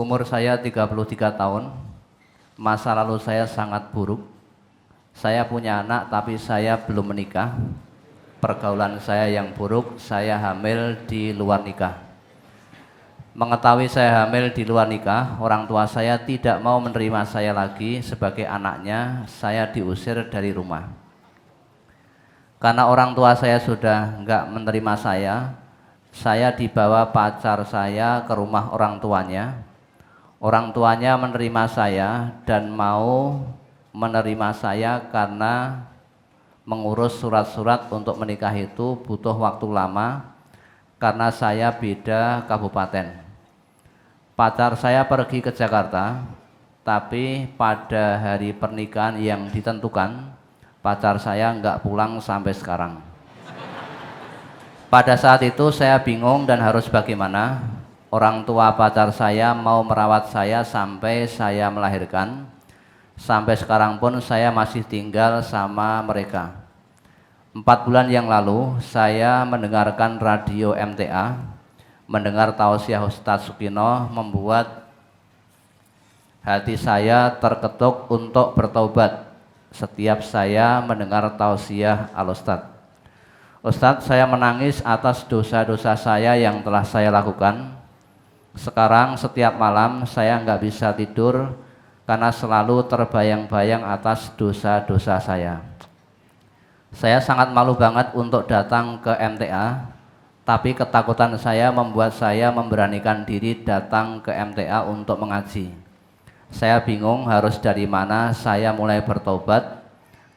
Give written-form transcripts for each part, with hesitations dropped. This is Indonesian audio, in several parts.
Umur saya 33 tahun. Masa lalu saya sangat buruk. Saya punya anak tapi saya belum menikah. Pergaulan saya yang buruk, saya hamil di luar nikah. Mengetahui saya hamil di luar nikah, orang tua saya tidak mau menerima saya lagi sebagai anaknya. Saya diusir dari rumah. Karena orang tua saya sudah enggak menerima saya dibawa pacar saya ke rumah orang tuanya. Orang tuanya menerima saya dan mau menerima saya karena mengurus surat-surat untuk menikah itu butuh waktu lama karena saya beda kabupaten. Pacar saya pergi ke Jakarta, tapi pada hari pernikahan yang ditentukan, pacar saya nggak pulang sampai sekarang. Pada saat itu saya bingung dan harus bagaimana. Orang tua pacar saya mau merawat saya sampai saya melahirkan. Sampai sekarang pun saya masih tinggal sama mereka. 4 bulan yang lalu saya mendengarkan radio MTA, mendengar tausiah Ustadz Sukino membuat hati saya terketuk untuk bertaubat setiap saya mendengar tausiah Al-Ustadz. Ustadz, saya menangis atas dosa-dosa saya yang telah saya lakukan. Sekarang setiap malam saya nggak bisa tidur karena selalu terbayang-bayang atas dosa-dosa saya. Saya sangat malu banget untuk datang ke MTA, tapi ketakutan saya membuat saya memberanikan diri datang ke MTA untuk mengaji. Saya bingung harus dari mana saya mulai bertobat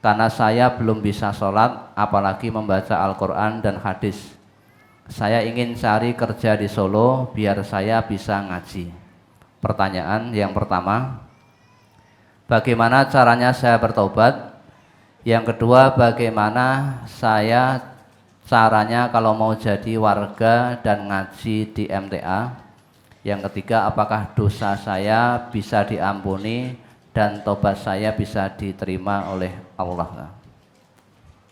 karena saya belum bisa sholat apalagi membaca Al-Quran dan hadis. Saya ingin cari kerja di Solo biar saya bisa ngaji. Pertanyaan yang pertama, bagaimana caranya saya bertobat? Yang kedua, bagaimana saya caranya kalau mau jadi warga dan ngaji di MTA? Yang ketiga, apakah dosa saya bisa diampuni dan tobat saya bisa diterima oleh Allah?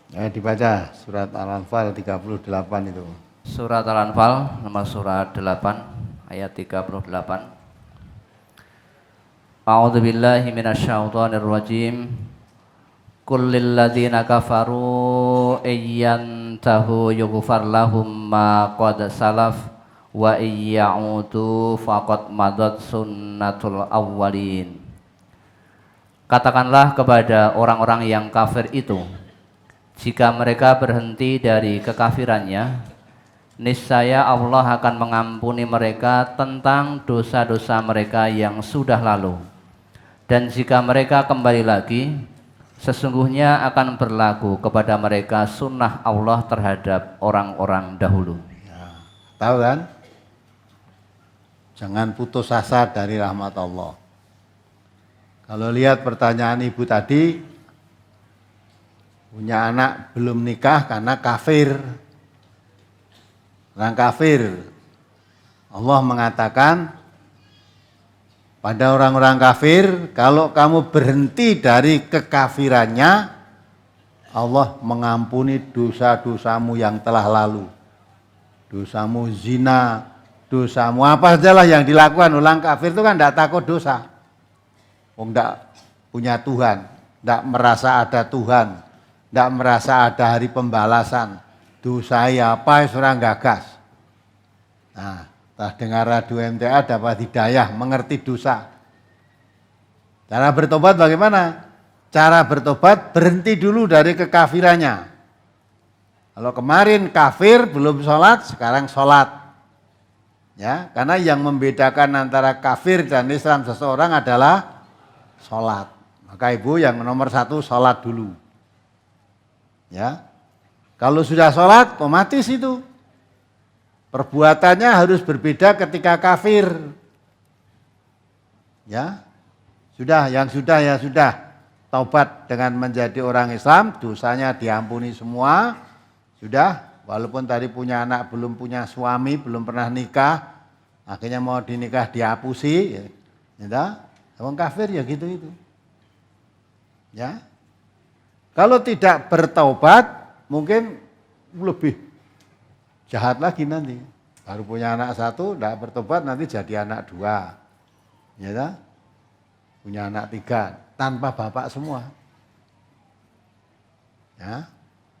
Dibaca surat Al-Anfal 38 itu. Surat Al-Anfal nomor surat 8 ayat 38. A'udzubillahi minasyaitonirrajim. Qul lil ladzina kafaru iyyantahu yughfar lahum ma qad salaf wa iyya'udu faqad madat sunnatul awwalin. Katakanlah kepada orang-orang yang kafir itu, jika mereka berhenti dari kekafirannya, niscaya Allah akan mengampuni mereka tentang dosa-dosa mereka yang sudah lalu. Dan jika mereka kembali lagi, sesungguhnya akan berlaku kepada mereka sunnah Allah terhadap orang-orang dahulu. Ya, tahu kan? Jangan putus asa dari rahmat Allah. Kalau lihat pertanyaan ibu tadi, punya anak belum nikah karena kafir. Orang kafir, Allah mengatakan pada orang-orang kafir, kalau kamu berhenti dari kekafirannya, Allah mengampuni dosa-dosamu yang telah lalu. Dosamu zina, dosamu apa sajalah yang dilakukan orang kafir itu kan tidak takut dosa. Tidak punya Tuhan, tidak merasa ada Tuhan, tidak merasa ada hari pembalasan. Dosa apa seorang gagas. Nah, setelah dengar radio MTA dapat hidayah, mengerti dosa. Cara bertobat bagaimana? Cara bertobat berhenti dulu dari kekafirannya. Kalau kemarin kafir belum sholat, sekarang sholat. Ya, karena yang membedakan antara kafir dan Islam seseorang adalah sholat. Maka ibu yang nomor 1 sholat dulu. Ya. Kalau sudah sholat, otomatis itu perbuatannya harus berbeda ketika kafir. Ya, yang sudah ya sudah. Taubat dengan menjadi orang Islam, dosanya diampuni semua. Sudah, walaupun tadi punya anak, belum punya suami, belum pernah nikah, akhirnya mau dinikah dihapusi. Ya, orang kafir ya gitu itu. Ya, kalau tidak bertaubat, mungkin lebih jahat lagi nanti. Baru punya anak 1, tidak bertobat nanti jadi anak 2. Ya tak? Punya anak 3 tanpa bapak semua. Ya.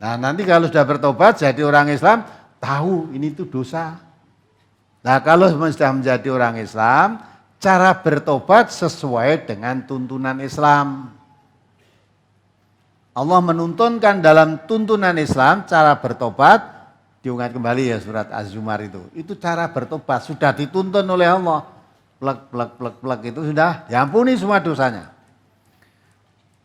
Nah, nanti kalau sudah bertobat jadi orang Islam, tahu ini itu dosa. Nah, kalau sudah menjadi orang Islam, cara bertobat sesuai dengan tuntunan Islam. Allah menuntunkan dalam tuntunan Islam cara bertobat, diingat kembali ya surat Az-Zumar itu. Itu cara bertobat, sudah dituntun oleh Allah. Plek itu sudah diampuni semua dosanya.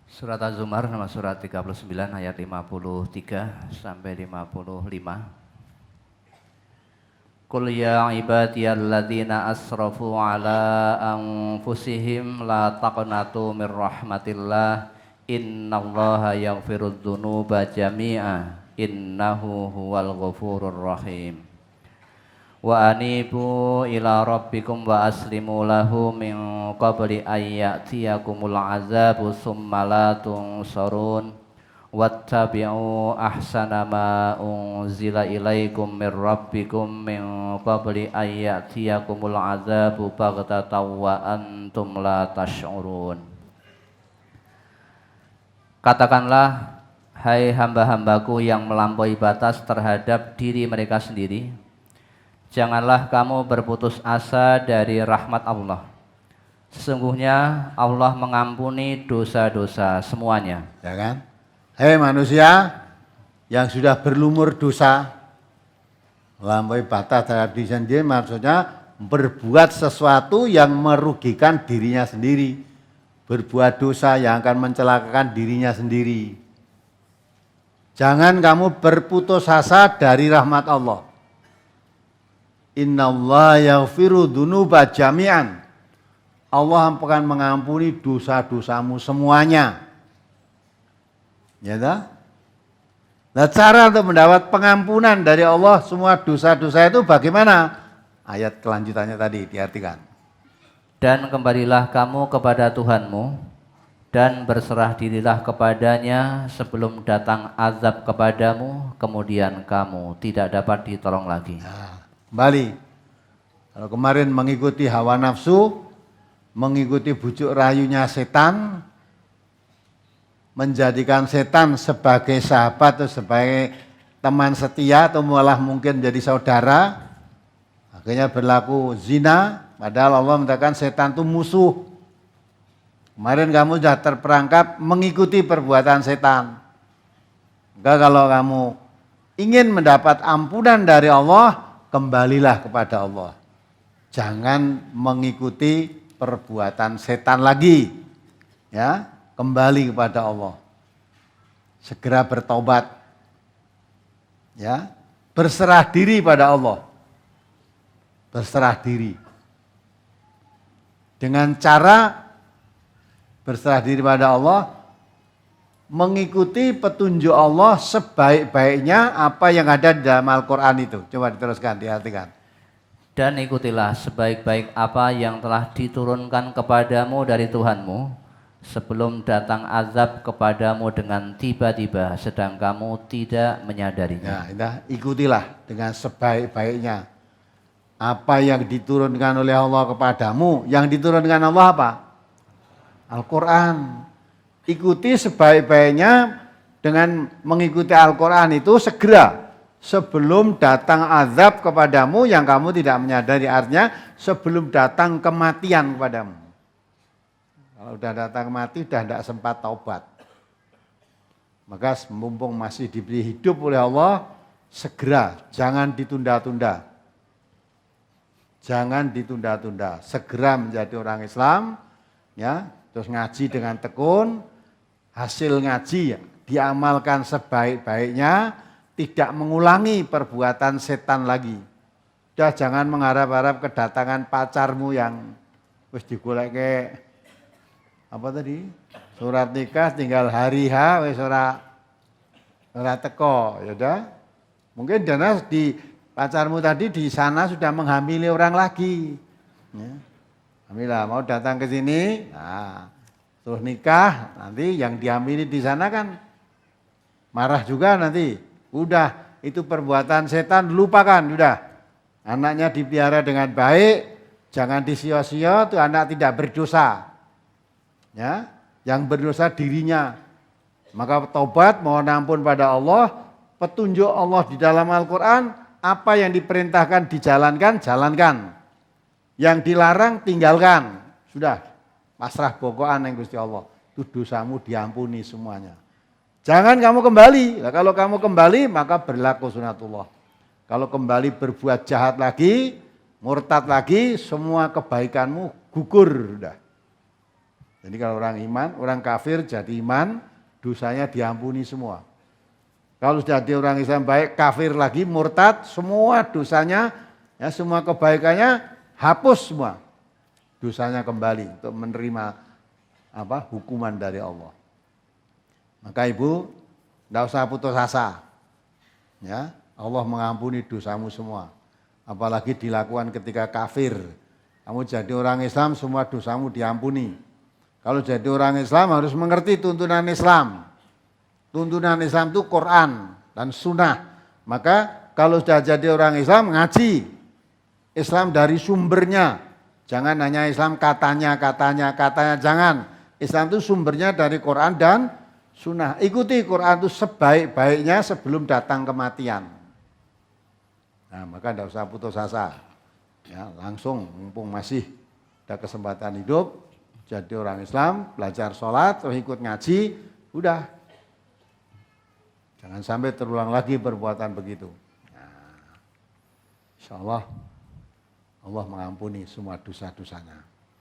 Surat Az-Zumar nama surat 39 ayat 53 sampai 55. Qul ya ibadiyalladzina asrafu ala anfusihim la taqnatu mir rahmatillah innallaha yaghfirudz dzunuba jami'a innahu huwal ghafurur rahim. Wa anibu ila rabbikum wa aslimu lahu min qabli ayyatiyakumul azabu summa la tunsarun wattabi'u ahsana ma unzila ilaikum min rabbikum min qabli ayyatiyakumul azabu baghtatan wa antum la tash'urun. Katakanlah, hai hamba-hambaku yang melampaui batas terhadap diri mereka sendiri, janganlah kamu berputus asa dari rahmat Allah. Sesungguhnya Allah mengampuni dosa-dosa semuanya. Ya kan? Hei manusia yang sudah berlumur dosa, melampaui batas terhadap diri sendiri, maksudnya berbuat sesuatu yang merugikan dirinya sendiri, berbuat dosa yang akan mencelakakan dirinya sendiri. Jangan kamu berputus asa dari rahmat Allah. Innallaha yaghfiru dzunuba jami'an. Allah akan mengampuni dosa-dosamu semuanya. Ya tak? Nah, cara untuk mendapat pengampunan dari Allah semua dosa-dosa itu bagaimana? Ayat kelanjutannya tadi diartikan. Dan kembalilah kamu kepada Tuhanmu dan berserah dirilah kepadanya sebelum datang azab kepadamu, kemudian kamu tidak dapat ditolong lagi. Nah, kembali. Kalau kemarin mengikuti hawa nafsu, mengikuti bujuk rayunya setan, menjadikan setan sebagai sahabat atau sebagai teman setia atau malah mungkin menjadi saudara, akhirnya berlaku zina, padahal Allah mengatakan setan itu musuh. Kemarin kamu sudah terperangkap mengikuti perbuatan setan. Maka kalau kamu ingin mendapat ampunan dari Allah, kembalilah kepada Allah. Jangan mengikuti perbuatan setan lagi. Ya, kembali kepada Allah. Segera bertobat. Ya, berserah diri pada Allah. Berserah diri. Dengan cara berserah diri pada Allah, mengikuti petunjuk Allah sebaik-baiknya apa yang ada di dalam Al-Quran itu. Coba diteruskan, diartikan. Dan ikutilah sebaik-baik apa yang telah diturunkan kepadamu dari Tuhanmu sebelum datang azab kepadamu dengan tiba-tiba sedang kamu tidak menyadarinya. Ya, ikutilah dengan sebaik-baiknya apa yang diturunkan oleh Allah kepadamu. Yang diturunkan Allah apa? Al-Quran. Ikuti sebaik-baiknya dengan mengikuti Al-Quran itu segera sebelum datang azab kepadamu yang kamu tidak menyadari. Artinya sebelum datang kematian kepadamu. Kalau sudah datang mati sudah tidak sempat taubat. Maka mumpung masih diberi hidup oleh Allah, segera, jangan ditunda-tunda. Jangan ditunda-tunda, segera menjadi orang Islam, ya. Terus ngaji dengan tekun, hasil ngaji diamalkan sebaik-baiknya, tidak mengulangi perbuatan setan lagi. Udah jangan mengharap-harap kedatangan pacarmu yang wis digoleke apa tadi? Surat nikah tinggal hari H wis ora teko, ya udah. Mungkin dana di pacarmu tadi di sana sudah menghamili orang lagi. Ya. Alhamdulillah mau datang ke sini, nah, terus nikah, nanti yang dihamili di sana kan marah juga nanti. Udah, itu perbuatan setan, lupakan, udah. Anaknya dipelihara dengan baik, Jangan disia-sia tuh anak tidak berdosa. Ya, yang berdosa dirinya. Maka taubat, mohon ampun pada Allah, petunjuk Allah di dalam Al-Qur'an, apa yang diperintahkan dijalankan, jalankan. Yang dilarang tinggalkan. Sudah, pasrah bokoan yang Gusti Allah. Itu dosamu diampuni semuanya. Jangan kamu kembali. Nah, kalau kamu kembali maka berlaku sunatullah. Kalau kembali berbuat jahat lagi, murtad lagi, semua kebaikanmu gugur. Udah. Jadi kalau orang iman, orang kafir jadi iman, dosanya diampuni semua. Kalau sudah jadi orang Islam baik, kafir lagi, murtad, semua dosanya, ya semua kebaikannya hapus semua. Dosanya kembali untuk menerima hukuman dari Allah. Maka ibu, tidak usah putus asa. Ya, Allah mengampuni dosamu semua. Apalagi dilakukan ketika kafir. Kamu jadi orang Islam, semua dosamu diampuni. Kalau jadi orang Islam harus mengerti tuntunan Islam. Tuntunan Islam itu Quran dan Sunnah. Maka kalau sudah jadi orang Islam, ngaji. Islam dari sumbernya. Jangan hanya Islam katanya, jangan. Islam itu sumbernya dari Quran dan Sunnah. Ikuti Quran itu sebaik-baiknya sebelum datang kematian. Nah, maka tidak usah putus asa. Ya, langsung mumpung masih ada kesempatan hidup, jadi orang Islam, belajar sholat, terus ikut ngaji, udah. Jangan sampai terulang lagi perbuatan begitu. Nah, insya Allah, Allah mengampuni semua dosa-dosanya.